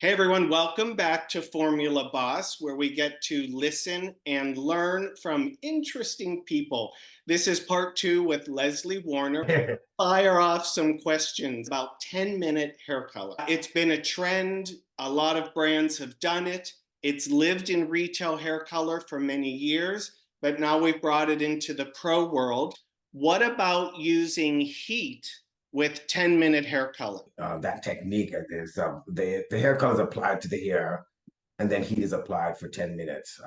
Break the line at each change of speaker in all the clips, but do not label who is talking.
Hey everyone, welcome back to Formula Boss, where we get to listen and learn from interesting people. This is part two with Leslie Warner. Fire off some questions about 10-minute hair color. It's been a trend. A lot of brands have done it. It's lived in retail hair color for many years, but now we've brought it into the pro world. What about using heat with 10-minute hair color?
That technique is the hair color is applied to the hair, and then heat is applied for 10 minutes.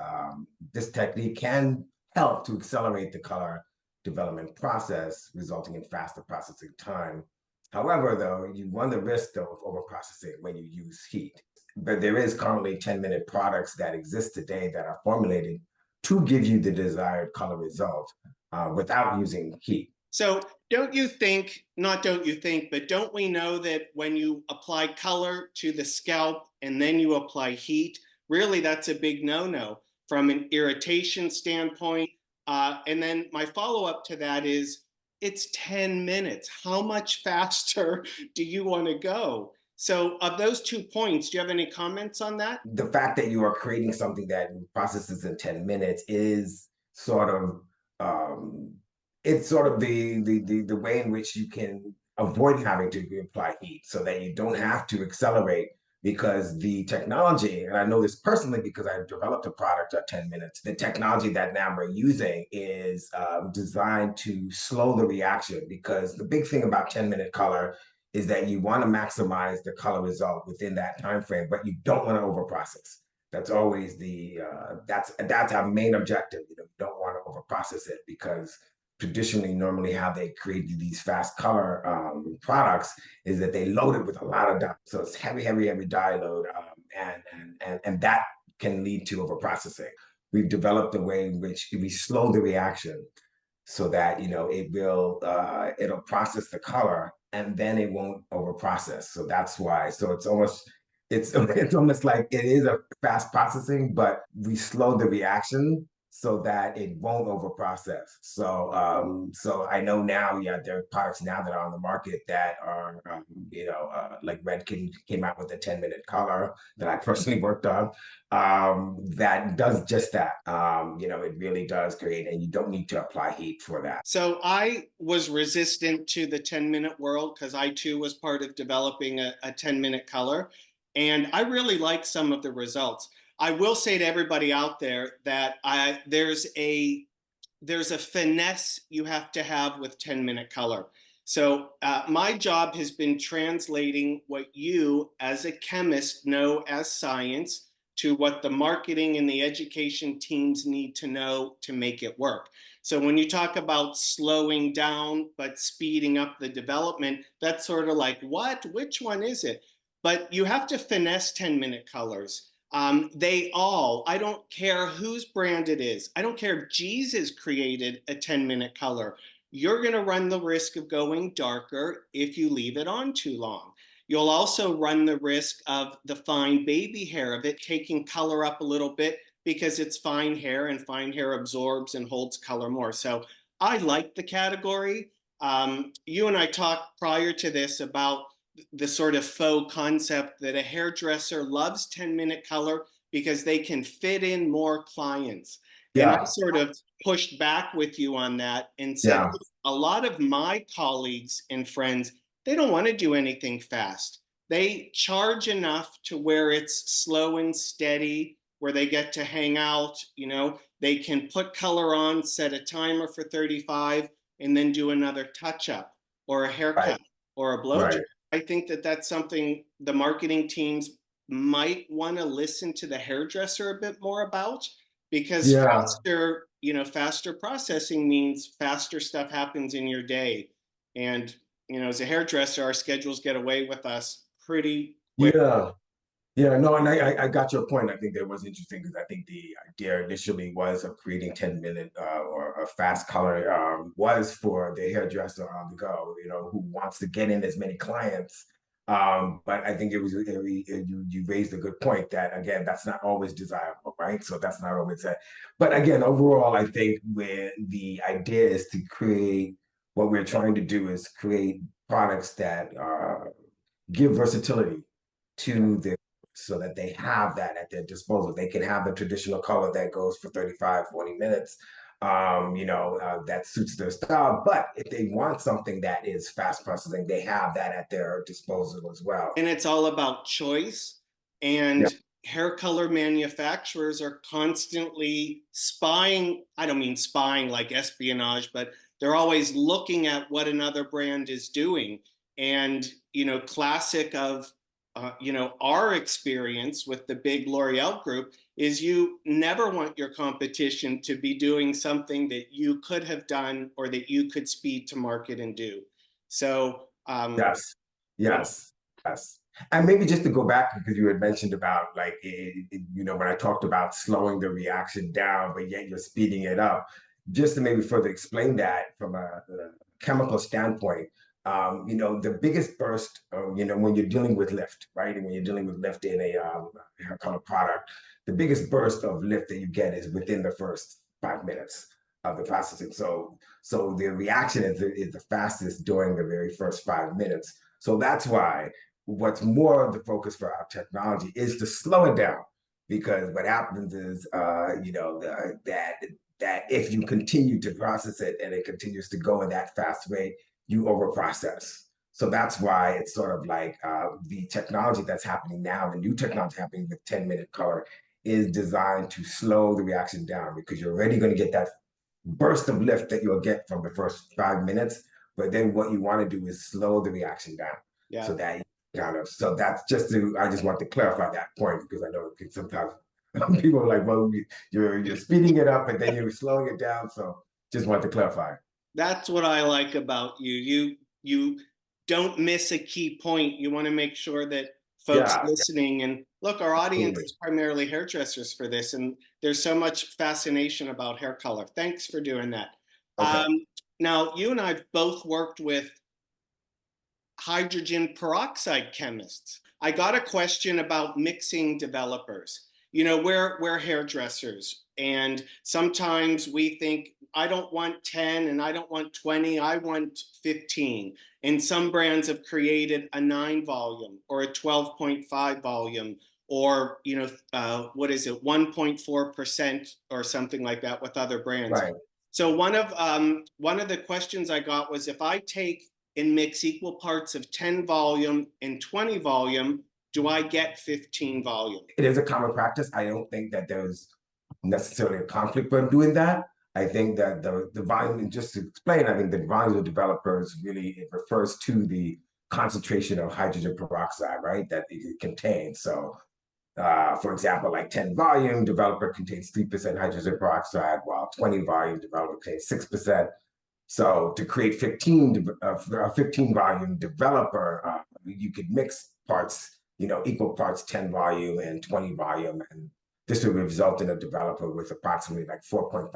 This technique can help to accelerate the color development process, resulting in faster processing time. However, though, you run the risk though of overprocessing when you use heat. But there is currently 10-minute products that exist today that are formulated to give you the desired color result without using heat.
So don't you think, not don't you think, but don't we know that when you apply color to the scalp and then you apply heat, really that's a big no-no from an irritation standpoint. And then my follow-up to that is, it's 10 minutes. How much faster do you want to go? So of those 2 points, do you have any comments on that?
The fact that you are creating something that processes in 10 minutes is sort of um, it's sort of the way in which you can avoid having to apply heat so that you don't have to accelerate, because the technology, and I know this personally because I developed a product at 10 minutes, the technology that now we're using is designed to slow the reaction, because the big thing about 10-minute color is that you want to maximize the color result within that time frame, but you don't want to overprocess. That's always that's our main objective. You don't want to overprocess it, because traditionally, normally how they create these fast color products is that they load it with a lot of dye, so it's heavy dye load, and that can lead to overprocessing. We've developed a way in which we slow the reaction so that it'll process the color and then it won't overprocess. So that's why. So it's almost like it is a fast processing, but we slow the reaction so that it won't overprocess. So I know now, yeah, there are products now that are on the market that are, like Redken came out with a 10-minute color that I personally worked on, that does just that. It really does create, and you don't need to apply heat for that.
So I was resistant to the 10-minute world because I too was part of developing a 10-minute color. And I really like some of the results. I will say to everybody out there that there's a finesse you have to have with 10-minute color. So my job has been translating what you as a chemist know as science to what the marketing and the education teams need to know to make it work. So when you talk about slowing down but speeding up the development, that's sort of like, what? Which one is it? But you have to finesse 10-minute colors. I don't care whose brand it is. I don't care if Jesus created a 10-minute color. You're going to run the risk of going darker if you leave it on too long. You'll also run the risk of the fine baby hair of it taking color up a little bit because it's fine hair, and fine hair absorbs and holds color more. So I like the category. You and I talked prior to this about the sort of faux concept that a hairdresser loves 10-minute color because they can fit in more clients. And I
Yeah,
sort of pushed back with you on that and said,
yeah,
a lot of my colleagues and friends, they don't want to do anything fast. They charge enough to where it's slow and steady, where they get to hang out. They can put color on, set a timer for 35, and then do another touch up or a
right,
haircut or a blow dry.
right.
I think that that's something the marketing teams might want to listen to the hairdresser a bit more about, because
Yeah.
faster processing means faster stuff happens in your day. And, as a hairdresser, our schedules get away with us pretty quick.
Yeah. Yeah, no, and I got your point. I think that was interesting because I think the idea initially was of creating 10-minute or a fast color was for the hairdresser on the go, who wants to get in as many clients. But I think you raised a good point that, again, that's not always desirable, right? So that's not always it. But again, overall, I think where the idea is to create, what we're trying to do is create products that give versatility to the so that they have that at their disposal. They can have the traditional color that goes for 35, 40 minutes, that suits their style. But if they want something that is fast processing, they have that at their disposal as well.
And it's all about choice.
Yeah.
And hair color manufacturers are constantly spying. I don't mean spying like espionage, but they're always looking at what another brand is doing. And, classic of, our experience with the big L'Oreal group is you never want your competition to be doing something that you could have done or that you could speed to market and do. So,
Yes,
yeah.
yes, yes. And maybe just to go back, because you had mentioned about like, when I talked about slowing the reaction down, but yet you're speeding it up, just to maybe further explain that from a chemical standpoint, the biggest burst, when you're dealing with lift, right? And when you're dealing with lift in a hair color product, the biggest burst of lift that you get is within the first 5 minutes of the processing. So the reaction is the fastest during the very first 5 minutes. So that's why what's more of the focus for our technology is to slow it down, because what happens is, that if you continue to process it and it continues to go in that fast rate, you overprocess. So that's why it's sort of like the technology that's happening now, the new technology happening with 10-minute color is designed to slow the reaction down, because you're already going to get that burst of lift that you'll get from the first 5 minutes. But then what you want to do is slow the reaction down,
Yeah.
so that so that's I just want to clarify that point, because I know sometimes people are like, well, you're speeding it up and then you're slowing it down. So just want to clarify.
That's what I like about you. You don't miss a key point. You want to make sure that folks
Yeah,
listening, and look, our audience
absolutely.
is primarily hairdressers for this, and there's so much fascination about hair color. Thanks for doing that.
Okay.
Now, you and I've both worked with hydrogen peroxide chemists. I got a question about mixing developers. We're hairdressers, and sometimes we think, I don't want 10 and I don't want 20, I want 15. And some brands have created a 9 volume or a 12.5 volume, or what is it, 1.4% or something like that with other brands.
Right.
So one of the questions I got was, if I take and mix equal parts of 10 volume and 20 volume, do I get 15 volume?
It is a common practice. I don't think that there's necessarily a conflict when doing that. I think that the volume, and just to explain, I think the volume of developers really, it refers to the concentration of hydrogen peroxide, right, that it contains. So for example, like 10 volume developer contains 3% hydrogen peroxide, while 20 volume developer contains 6%. So to create 15 volume developer, you could mix parts, equal parts 10 volume and 20 volume, and this would result in a developer with approximately like 4.5%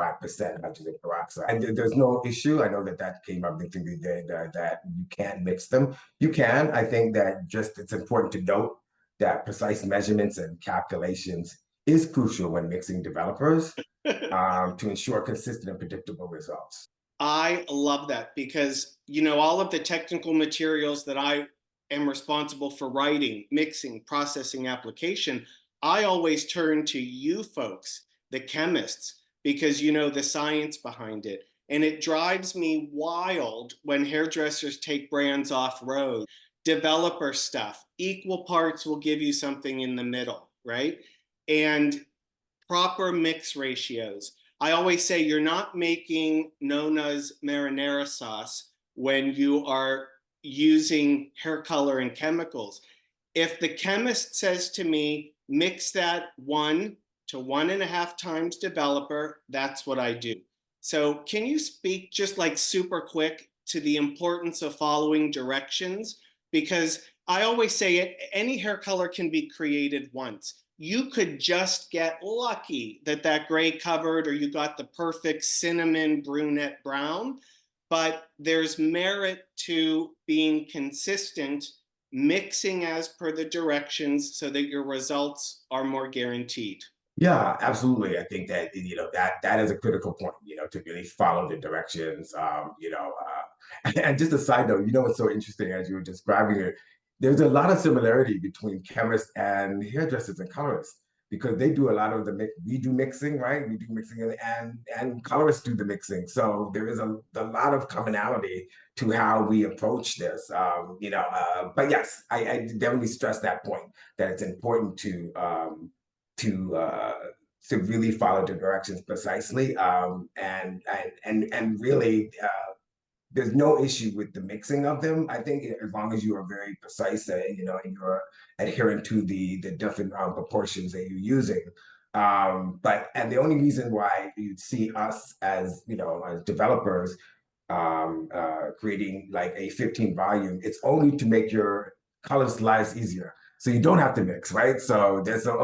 hydrogen peroxide. And there's no issue. I know that came up thinking that you can't mix them. You can. I think that just it's important to note that precise measurements and calculations is crucial when mixing developers, to ensure consistent and predictable results.
I love that because, all of the technical materials that I am responsible for writing, mixing, processing, application, I always turn to you folks, the chemists, because you know the science behind it. And it drives me wild when hairdressers take brands off road. Developer stuff, equal parts will give you something in the middle, right? And proper mix ratios. I always say you're not making Nona's marinara sauce when you are using hair color and chemicals. If the chemist says to me, mix that 1 to 1.5 times developer, that's what I do. So can you speak just like super quick to the importance of following directions? Because I always say any hair color can be created once. You could just get lucky that gray covered, or you got the perfect cinnamon brunette brown, but there's merit to being consistent, mixing as per the directions so that your results are more guaranteed.
Yeah, absolutely. I think that that is a critical point. To really follow the directions. And just a side note, what's so interesting as you were describing it. There's a lot of similarity between chemists and hairdressers and colorists because they do a lot of the mix. We do mixing, right? We do mixing, and colorists do the mixing. So there is a lot of commonality to how we approach this. But yes, I definitely stress that point that it's important to really follow the directions precisely, and really. There's no issue with the mixing of them. I think as long as you are very precise, and you're adherent to the different proportions that you're using. And the only reason why you'd see us as as developers creating like a 15 volume, it's only to make your colors lives easier. So you don't have to mix, right? So that's the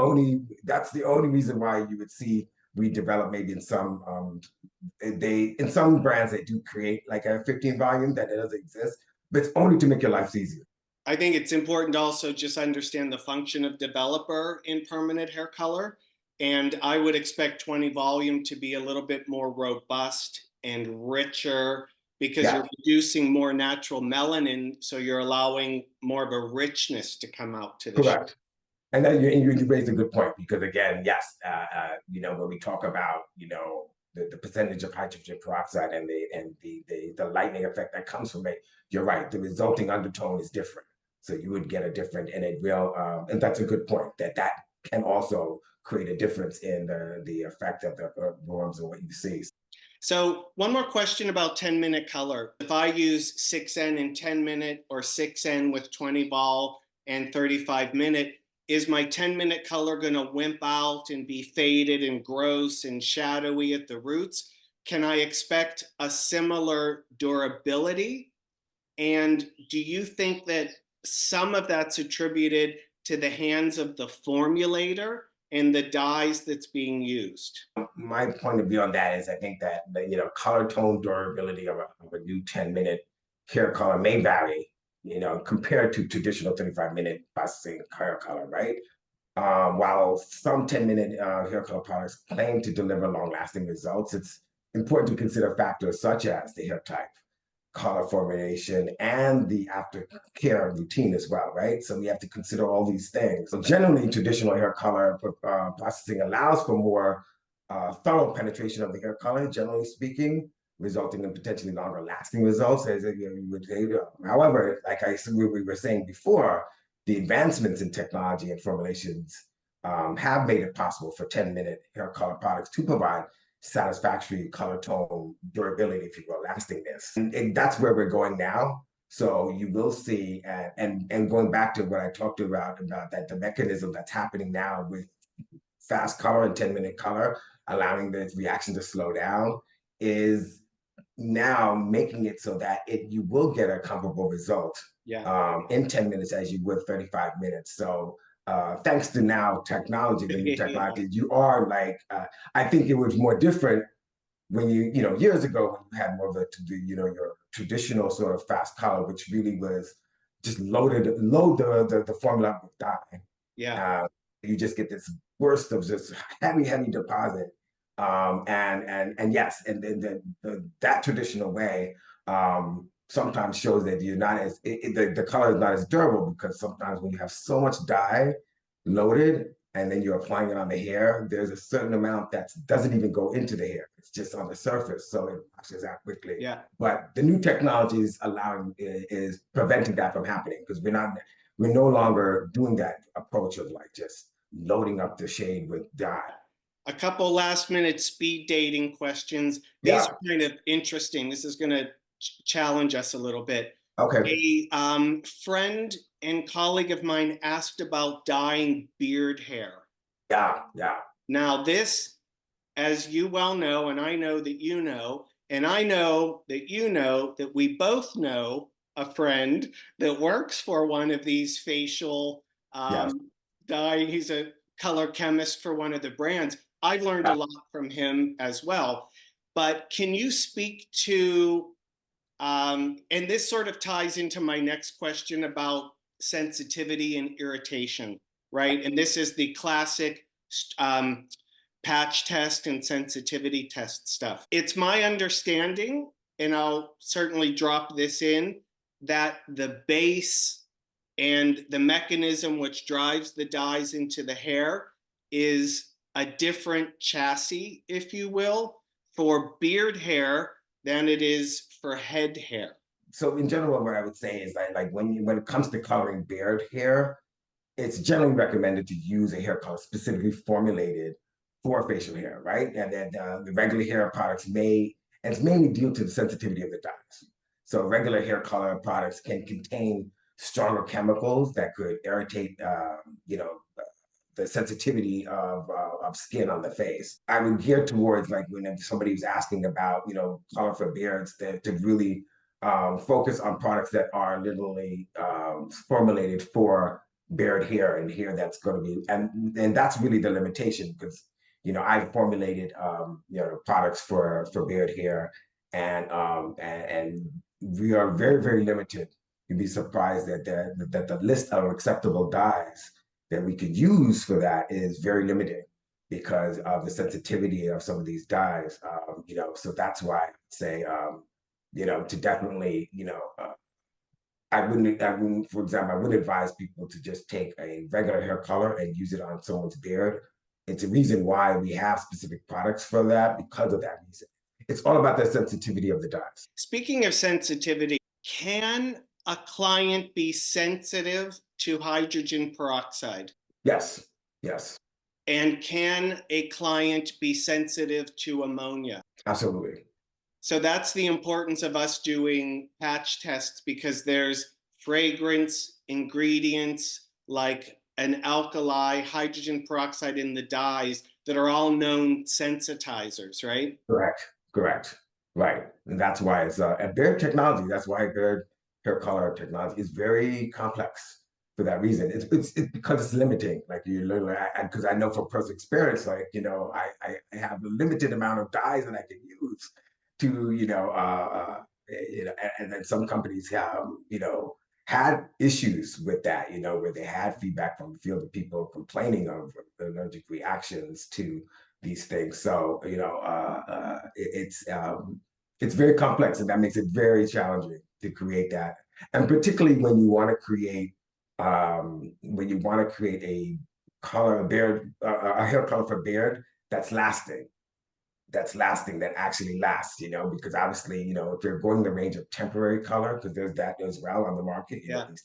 only reason why you would see we develop maybe in some brands they do create like a 15 volume that doesn't exist, but it's only to make your lives easier.
I think it's important to also just understand the function of developer in permanent hair color. And I would expect 20 volume to be a little bit more robust and richer because
Yeah,
you're producing more natural melanin. So you're allowing more of a richness to come out to the shade.
correct. And then you raised a good point because again, yes, when we talk about the percentage of hydrogen peroxide and the lightning effect that comes from it, you're right. The resulting undertone is different, so you would get a different and that's a good point that can also create a difference in the effect of the norms and what you see.
So one more question about 10-minute color. If I use 6N in 10-minute or 6N with 20 vol and 35-minute, is my 10-minute color going to wimp out and be faded and gross and shadowy at the roots? Can I expect a similar durability? And do you think that some of that's attributed to the hands of the formulator and the dyes that's being used?
My point of view on that is I think that the color tone durability of a new 10-minute hair color may vary, compared to traditional 35-minute processing hair color, right? While some 10-minute hair color products claim to deliver long-lasting results, it's important to consider factors such as the hair type, color formulation, and the aftercare routine as well, right? So we have to consider all these things. So generally, traditional hair color processing allows for more thorough penetration of the hair color, generally speaking, resulting in potentially longer lasting results. However, like we were saying before, the advancements in technology and formulations have made it possible for 10-minute hair color products to provide satisfactory color tone durability, if you will, lastingness. And that's where we're going now. So you will see, and going back to what I talked about that the mechanism that's happening now with fast color and 10-minute color, allowing the reaction to slow down, is now making it so that you will get a comparable result in 10 minutes as you would 35 minutes. So thanks to now technology, the new technology, you are like, I think it was more different when years ago when you had more of your traditional sort of fast color, which really was just load the formula with dye. You just get this burst of just heavy deposit. And yes, and then that traditional way sometimes shows that you're not as the color is not as durable because sometimes when you have so much dye loaded and then you're applying it on the hair, there's a certain amount that doesn't even go into the hair. It's just on the surface, so it washes out quickly. But the new technology is preventing that from happening because we're no longer doing that approach of like just loading up the shade with dye.
A couple last minute speed dating questions. These are kind of interesting. This is going to challenge us a little bit.
Okay.
A friend and colleague of mine asked about dyeing beard hair.
Yeah.
Now this, as you well know, and I know that you know, and I know that you know that we both know a friend that works for one of these facial dye. He's a color chemist for one of the brands. I've learned a lot from him as well. But can you speak to, and this sort of ties into my next question about sensitivity and irritation, right? And this is the classic patch test and sensitivity test stuff. It's my understanding, and I'll certainly drop this in, that the base and the mechanism which drives the dyes into the hair is a different chassis, if you will, for beard hair than it is for head hair.
So in general, what I would say is that like when it comes to coloring beard hair, it's generally recommended to use a hair color specifically formulated for facial hair, right? And then the regular hair products and it's mainly due to the sensitivity of the dyes. So regular hair color products can contain stronger chemicals that could irritate, the sensitivity of skin on the face. I would gear towards like when somebody was asking about, color for beards, to really focus on products that are literally formulated for beard hair and hair that's going to be, and that's really the limitation because I've formulated products for beard hair, and we are very, very limited. You'd be surprised that the list of acceptable dyes that we could use for that is very limited because of the sensitivity of some of these dyes. So that's why I say, to definitely, for example, I wouldn't advise people to just take a regular hair color and use it on someone's beard. It's a reason why we have specific products for that because of that reason. It's all about the sensitivity of the dyes.
Speaking of sensitivity, can a client be sensitive to hydrogen peroxide?
Yes, yes.
And can a client be sensitive to ammonia?
Absolutely.
So that's the importance of us doing patch tests, because there's fragrance ingredients like an alkali, hydrogen peroxide in the dyes that are all known sensitizers, right?
Correct. Right. And that's why it's and beard technology, that's why beard hair color technology is very complex for that reason. It's because it's limiting. Like you literally, because I know from personal experience, like, I have a limited amount of dyes that I can use to, and then some companies have, had issues with that, where they had feedback from the field of people complaining of allergic reactions to these things. So, it's very complex, and that makes it very challenging to create that. And particularly when you want to create a color, a beard, a hair color for beard that actually lasts, because obviously, if you're going the range of temporary color, because there's that as well on the market,
Yeah.
these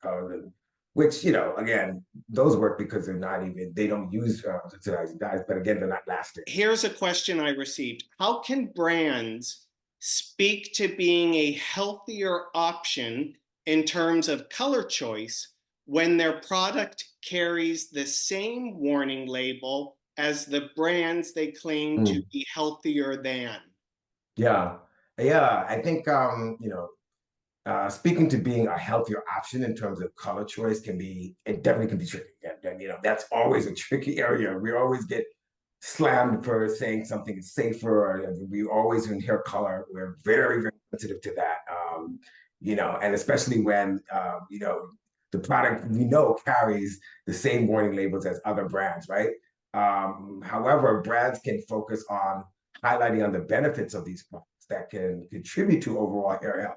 colors, which, again, those work because they don't use sensitizing dyes, but again, they're not lasting.
Here's a question I received. How can brands speak to being a healthier option in terms of color choice when their product carries the same warning label as the brands they claim to be healthier than?
Yeah. I think, speaking to being a healthier option in terms of color choice it definitely can be tricky. And that's always a tricky area. We always get slammed for saying something is safer, or we always in hair color, we're very, very sensitive to that. And especially when, the product we know carries the same warning labels as other brands, right? However, brands can focus on highlighting on the benefits of these products that can contribute to overall hair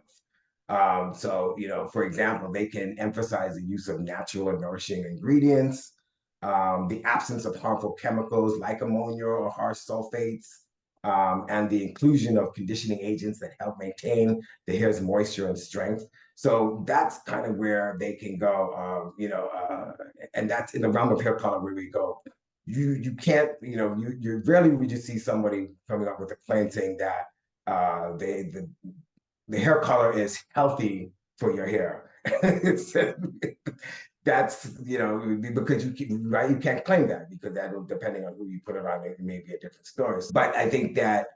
health. So, for example, they can emphasize the use of natural and nourishing ingredients, the absence of harmful chemicals like ammonia or harsh sulfates, and the inclusion of conditioning agents that help maintain the hair's moisture and strength. So that's kind of where they can go, and that's in the realm of hair color where we go. You can't, you rarely would you see somebody coming up with a claim saying that the hair color is healthy for your hair. That's because you can't claim that, because that will, depending on who you put it on, it may be a different story. But I think that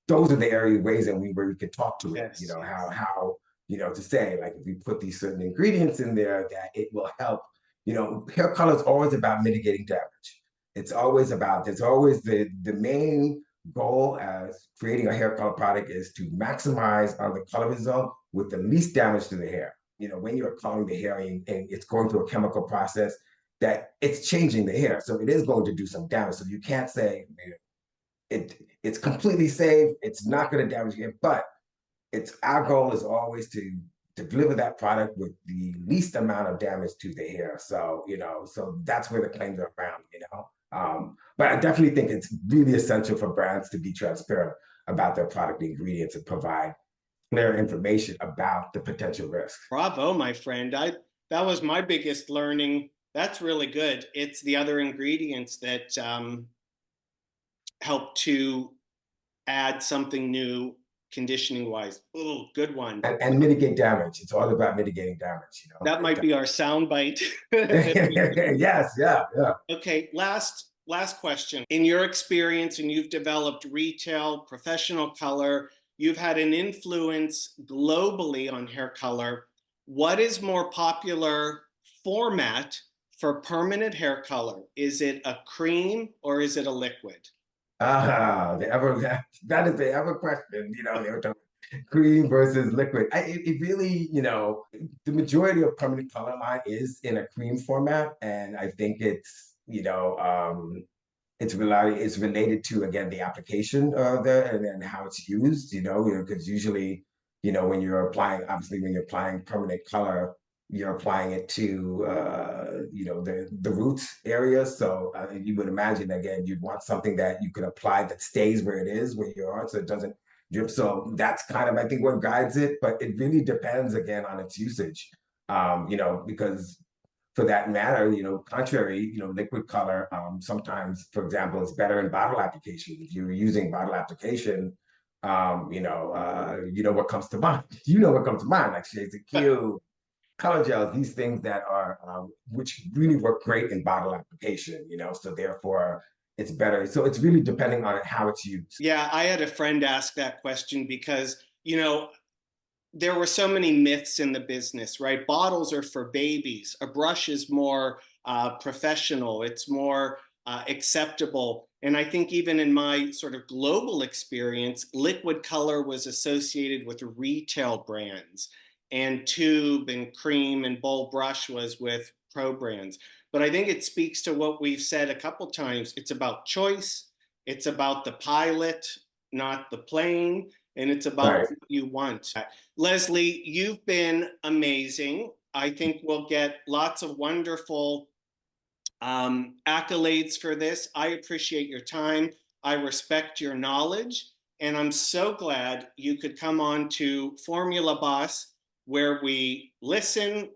those are the ways that where we could talk to it.
Yes.
How to say, like, if we put these certain ingredients in there, that it will help. Hair color is always about mitigating damage. There's always the main goal as creating a hair color product is to maximize on the color result with the least damage to the hair. When you're coloring the hair and it's going through a chemical process, that it's changing the hair. So it is going to do some damage. So you can't say it's completely safe, it's not going to damage your hair, but our goal is always to to deliver that product with the least amount of damage to the hair. So, so that's where the claims are around. But I definitely think it's really essential for brands to be transparent about their product ingredients and provide clear information about the potential risks.
Bravo, my friend. That was my biggest learning. That's really good. It's the other ingredients that help to add something new conditioning wise. Oh, good one.
And mitigate damage. It's all about mitigating damage.
That might be our soundbite.
Yes, yeah.
Okay, last question. In your experience, and you've developed retail, professional color, you've had an influence globally on hair color. What is more popular format for permanent hair color? Is it a cream or is it a liquid?
That is the ever question. They were talking cream versus liquid. It really, the majority of permanent color line is in a cream format, and I think it's related to, again, the application of and how it's used. Because usually, when you're applying, obviously, when you're applying permanent color, you're applying it to the roots area. So you would imagine, again, you'd want something that you can apply that stays where it is, where you are, so it doesn't drip. So that's kind of, I think, what guides it. But it really depends, again, on its usage. Because for that matter, contrary, liquid color, sometimes, for example, it's better in bottle application. If you're using bottle application, what comes to mind. What comes to mind, like 𝗧cie𝗽𝗶𝗰𝘀, color gels, these things that are, which really work great in bottle application, so therefore it's better. So it's really depending on how it's used.
Yeah, I had a friend ask that question because, there were so many myths in the business, right? Bottles are for babies. A brush is more professional. It's more acceptable. And I think even in my sort of global experience, liquid color was associated with retail brands, and tube and cream and bowl brush was with pro brands. But I think it speaks to what we've said a couple times. It's about choice. It's about the pilot, not the plane. And it's about
Right.
what you want. Leslie, you've been amazing. I think we'll get lots of wonderful accolades for this. I appreciate your time. I respect your knowledge. And I'm so glad you could come on to Formula Boss, where we listen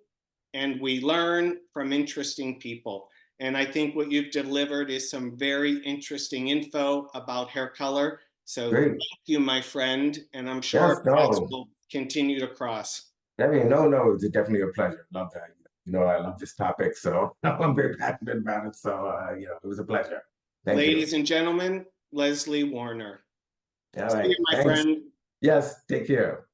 and we learn from interesting people. And I think what you've delivered is some very interesting info about hair color. So
Great.
thank you, my friend. And I'm sure
Yes,
our paths
no.
will continue to cross.
No, it's definitely a pleasure. Love that. I love this topic, so I'm very passionate about it. So, it was a pleasure. Thank you.
Ladies and gentlemen, Leslie Warner.
All
See
right.
you, my
Thanks.
friend.
Yes, take care.